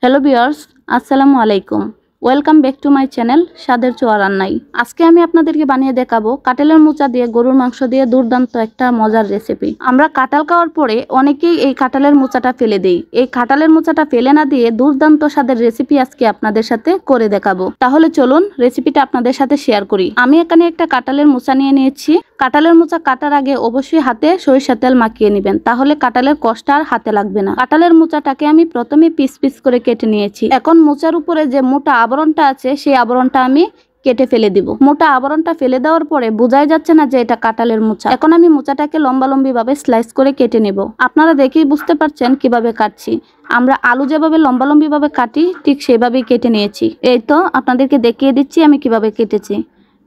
Hello viewers, আসসালামু আলাইকুম। Welcome back to my channel স্বাদের ছোঁয়া রান্নাই। আজকে আমি আপনাদেরকে বানিয়ে দেখাবো কাঁঠালের মোচা দিয়ে গরুর মাংস দিয়ে দুর্দান্ত একটা মজার রেসিপি। আমরা কাঁঠাল খাওয়ার পরে অনেকেই এই কাঁঠালের মোচাটা ফেলে দেই। এই কাঁঠালের মোচাটা ফেলে না দিয়ে দুর্দান্ত স্বাদের রেসিপি আজকে আপনাদের সাথে করে দেখাবো। তাহলে চলুন রেসিপিটা আপনাদের সাথে শেয়ার করি। আমি এখানে একটা কাঁঠালের মোচা নিয়ে নিয়েছি। কাঁঠালের মোচা কাটার আগে অবশ্যই হাতে সরিষার তেল মাখিয়ে নেবেন, তাহলে কাঁঠালের কষ্ট আর হাতে লাগবে না। কাঁঠালের মোচাটাকে আমি প্রথমে পিস পিস করে কেটে নিয়েছি। এখন মোচার উপরে যে মোটা আবরণটা আছে সেই আবরণটা আমি কেটে ফেলে দিব। মোটা আবরণটা ফেলে দেওয়ার পরে বোঝাই যাচ্ছে না যে এটা কাঁঠালের মোচা। এখন আমি মোচাটাকে লম্বালম্বি ভাবে স্লাইস করে কেটে নেব। আপনারা দেখেই বুঝতে পারছেন কিভাবে কাটছি। আমরা আলু যেভাবে লম্বালম্বি ভাবে কাটি ঠিক সেভাবেই কেটে নিয়েছি। এই তো আপনাদেরকে দেখিয়ে দিচ্ছি আমি কিভাবে কেটেছি।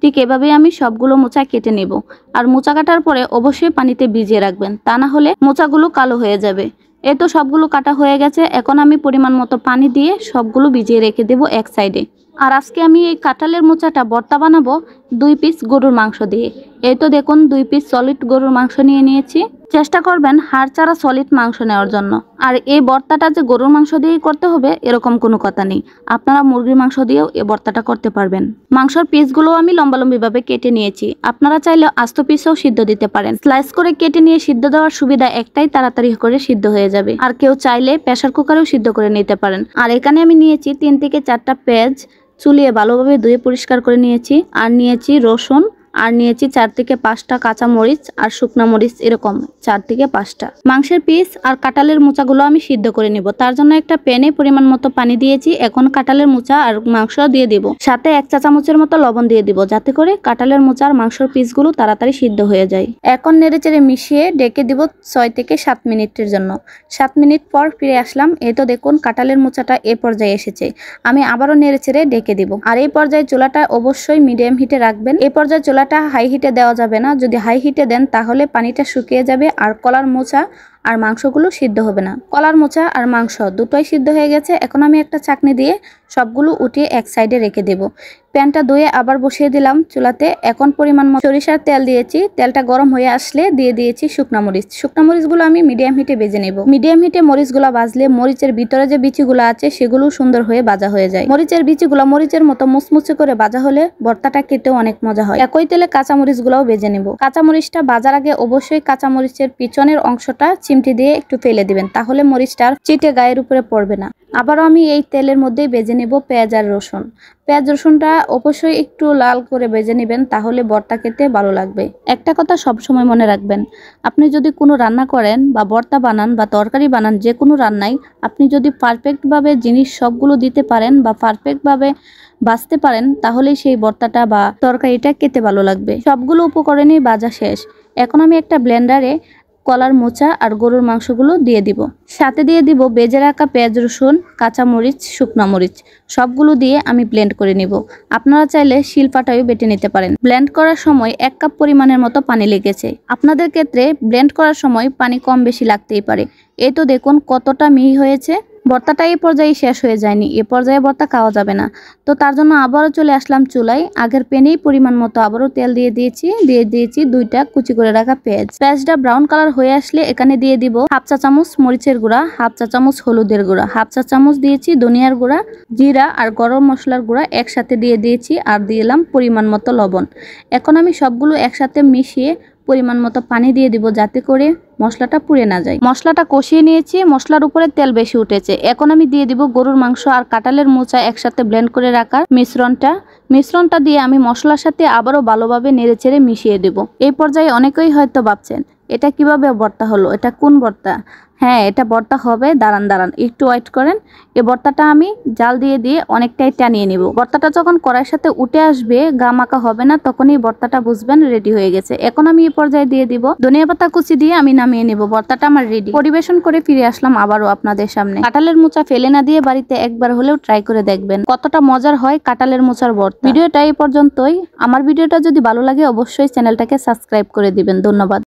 ঠিক এভাবেই আমি সবগুলো মোচা কেটে নেব। আর মোচা কাটার পরে অবশ্যই পানিতে ভিজিয়ে রাখবেন, তা না হলে মোচাগুলো কালো হয়ে যাবে। এই তো সবগুলো কাটা হয়ে গেছে। এখন আমি পরিমাণ মতো পানি দিয়ে সবগুলো ভিজিয়ে রেখে দেব এক সাইডে। আর আজকে আমি এই কাঁঠালের মোচাটা ভর্তা বানাবো 2 পিস গরুর মাংস দিয়ে। এই তো দেখুন 2 পিস সলিড গরুর মাংস নিয়ে নিয়েছি। চেষ্টা করবেন হাড় ছাড়া সলিড মাংস নেওয়ার জন্য। আর এই ভর্তাটা যে গরুর মাংস দিয়েই করতে হবে এরকম কোনো কথা নেই, আপনারা মুরগির মাংস দিয়েও এই ভর্তাটা করতে পারবেন। মাংসের পিসগুলো আমি লম্বালম্বি ভাবে কেটে নিয়েছি। আপনারা চাইলে আস্ত পিসও সিদ্ধ দিতে পারেন। স্লাইস করে কেটে নিয়ে সিদ্ধ দেওয়ার সুবিধা একটাই, তাড়াতাড়ি করে সিদ্ধ হয়ে যাবে। আর কেউ চাইলে প্রেসার কুকারেও সিদ্ধ করে নিতে পারেন। আর এখানে আমি নিয়েছি 3 থেকে 4টা পেঁয়াজ, চুলিয়ে ভালোভাবে ধুয়ে পরিষ্কার করে নিয়েছি। আর নিয়েছি রসুন, আর নিয়েছি 4 থেকে 5টা কাঁচা মরিচ, আর শুকনা মরিচ এরকম 4 থেকে 5টা। মাংসের পিস আর কাঁঠালের মোচাগুলো আমি সিদ্ধ করে নিব। তার জন্য একটা প্যানে পরিমাণ মতো পানি দিয়েছি। এখন কাঁঠালের মোচা আর মাংস দিয়ে দিব, সাথে 1 চা চামচের মতো লবণ দিয়ে দিব, যাতে করে কাঁঠালের মোচা আর মাংসের পিসগুলো তাড়াতাড়ি সিদ্ধ হয়ে যায়। এখন নেড়েচেড়ে মিশিয়ে ডেকে দিব 6 থেকে 7 মিনিটের জন্য। 7 মিনিট পর ফিরে আসলাম। এই তো দেখুন কাঁঠালের মোচাটা এ পর্যায়ে এসেছে। আমি আবারও নেড়েচেড়ে ডেকে দিব। আর এই পর্যায়ে চুলাটা অবশ্যই মিডিয়াম হিটে রাখবেন। এই পর্যায়ে চুলাটা হাই হিটে দেওয়া যাবে না। যদি হাই হিটে দেন তাহলে পানিটা শুকিয়ে যাবে আর কলার মোচা আর মাংসগুলো সিদ্ধ হবে না। কলার মোচা আর মাংস দুটোই সিদ্ধ হয়ে গেছে। এখন আমি একটা চাকনি দিয়ে সবগুলো উঠিয়ে এক সাইডে রেখে দেব। প্যানটা ধুয়ে আবার বসিয়ে দিলাম চুলাতে। এখন পরিমাণ মতো সরিষার তেল দিয়েছি। তেলটা গরম হয়ে আসলে দিয়ে দিয়েছি শুকনা মরিচ। শুকনা মরিচগুলো আমি মিডিয়াম হিটে ভেজে নেব। মিডিয়াম হিটে মরিচগুলো ভাজলে মরিচের ভিতরে যে বিচিগুলো আছে সেগুলো সুন্দর হয়ে ভাজা হয়ে যায়। মরিচের বিচিগুলো মরিচের মতো মুচমুচে করে ভাজা হলে ভর্তাটা খেতেও অনেক মজা হয়। একই তেলে কাঁচা মরিচগুলোও ভেজে নেব। কাঁচা মরিচটা ভাজার আগে অবশ্যই কাঁচা মরিচের পিছনের অংশটা চিমটি দিয়ে একটু ফেলে দিবেন, তাহলে মরিচটার চিটে গায়ের উপরে পড়বে না। আবারও আমি এই তেলের মধ্যেই ভেজে নেব পেঁয়াজ আর রসুন। পেঁয়াজ রসুনটা অবশ্যই একটু লাল করে ভেজে নেবেন, তাহলে ভর্তা খেতে ভালো লাগবে। একটা কথা সবসময় মনে রাখবেন, আপনি যদি কোনো রান্না করেন বা ভর্তা বানান বা তরকারি বানান, যে কোনো রান্নায় আপনি যদি পারফেক্টভাবে জিনিস সবগুলো দিতে পারেন বা পারফেক্টভাবে বাছতে পারেন, তাহলেই সেই ভর্তাটা বা তরকারিটা খেতে ভালো লাগবে। সবগুলো উপকরণই ভাজা শেষ। এখন আমি একটা ব্লেন্ডারে কলার মোচা আর গরুর মাংসগুলো দিয়ে দিব। সাথে দিয়ে দিব ভেজে রাখা পেঁয়াজ রসুন, কাঁচা মরিচ, শুকনা মরিচ। সবগুলো দিয়ে আমি ব্লেন্ড করে নিব। আপনারা চাইলে শিলপাটায়ও বেটে নিতে পারেন। ব্লেন্ড করার সময় 1 কাপ পরিমাণের মতো পানি লেগেছে। আপনাদের ক্ষেত্রে ব্লেন্ড করার সময় পানি কম বেশি লাগতেই পারে। এই তো দেখুন কতটা মিহি হয়েছে। ভর্তাটা এই পর্যায়ে শেষ হয়ে যায়নি, এ পর্যায়ে ভর্তা খাওয়া যাবে না। তো তার জন্য আবারও চলে আসলাম চুলায়। আগের প্যানেই পরিমাণ মতো আবারও তেল দিয়ে দিয়েছি 2টা কুচি করে রাখা পেঁয়াজ। পেঁয়াজটা ব্রাউন কালার হয়ে আসলে এখানে দিয়ে দিব 1/2 চা চামচ মরিচের গুঁড়া, 1/2 চা চামচ হলুদের গুঁড়া, 1/2 চা চামচ দিয়েছি ধনিয়ার গুঁড়া, জিরা আর গরম মশলার গুঁড়া একসাথে দিয়ে দিয়েছি। আর দিলাম পরিমাণ মতো লবণ। এখন আমি সবগুলো একসাথে মিশিয়ে পরিমাণ মতো পানি দিয়ে দিব, যাতে করে মশলাটা পুড়ে না যায়। মশলাটা কষিয়ে নিয়েছি, মশলার উপরে তেল বেশি উঠেছে। এখন আমি দিয়ে দিব গরুর মাংস আর কাঁঠালের মোচা একসাথে ব্লেন্ড করে রাখার মিশ্রণটা দিয়ে আমি মশলার সাথে আবারও ভালোভাবে নেড়েচেড়ে মিশিয়ে দেব। এই পর্যায়ে অনেকেই হয়তো ভাবছেন এটা কিভাবে ভর্তা হলো, এটা কোন ভর্তা? হ্যাঁ, এটা ভর্তা হবে। দাঁড়ান একটু ওয়েট করেন। এই ভর্তাটা আমি জাল দিয়ে অনেকটাই টানিয়ে নিব। ভর্তাটা যখন কড়াইয়ের সাথে উঠে আসবে, গা মাখা হবে না, তখনই ভর্তাটা বুঝবেন রেডি হয়ে গেছে। এখন আমি এই পর্যায়ে দিয়ে দিব ধনিয়া পাতা কুচি দিয়ে আমি নামিয়ে নেব। ভর্তাটা আমার রেডি। পরিবেশন করে ফিরে আসলাম আবারও আপনাদের সামনে। কাঁঠালের মোচা ফেলে না দিয়ে বাড়িতে একবার হলেও ট্রাই করে দেখবেন কতটা মজার হয় কাঁঠালের মোচার ভর্তা। ভিডিওটা এই পর্যন্তই। আমার ভিডিওটা যদি ভালো লাগে অবশ্যই চ্যানেলটাকে সাবস্ক্রাইব করে দিবেন। ধন্যবাদ।